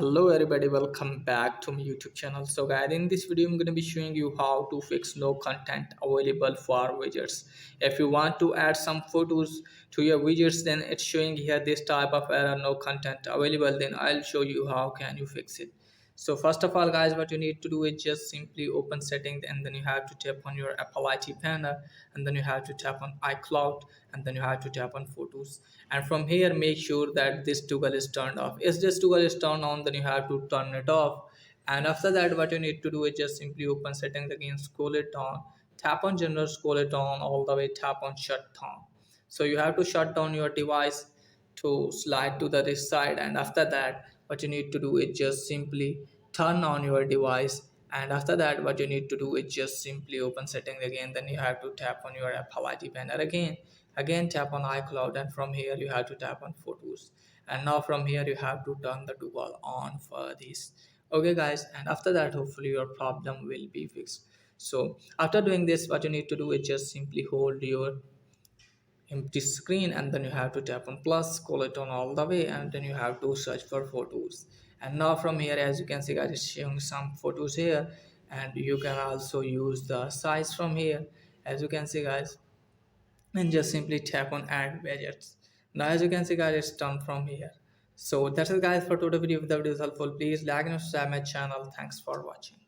Hello everybody, welcome back to my YouTube channel. So guys, in this video I'm going to be showing you how to fix no content available for widgets. If you want to add some photos to your widgets, then it's showing here this type of error, no content available. Then I'll show you how can you fix it. So first of all guys, what you need to do is just simply open settings, and then you have to tap on your Apple IT panel, and then you have to tap on iCloud, and then you have to tap on photos. And from here make sure that this toggle is turned off. If this toggle is turned on, then you have to turn it off. And after that, what you need to do is just simply open settings again, scroll it down, tap on general, scroll it down all the way, tap on shut down. So you have to shut down your device to slide to the this side, and after that what you need to do is just simply turn on your device. And after that what you need to do is just simply open settings again, then you have to tap on your Apple ID banner again tap on iCloud, and from here you have to tap on photos. And now from here you have to turn the toggle on for this. Okay guys, and after that hopefully your problem will be fixed. So after doing this, what you need to do is just simply hold your empty screen, and then you have to tap on plus, scroll it on all the way, and then you have to search for photos. And now from here, as you can see guys, it's showing some photos here, and you can also use the size from here, as you can see guys, and just simply tap on add widgets. Now as you can see guys, it's done from here. So that's it guys for today's video. If the video is helpful, please like and subscribe my channel. Thanks for watching.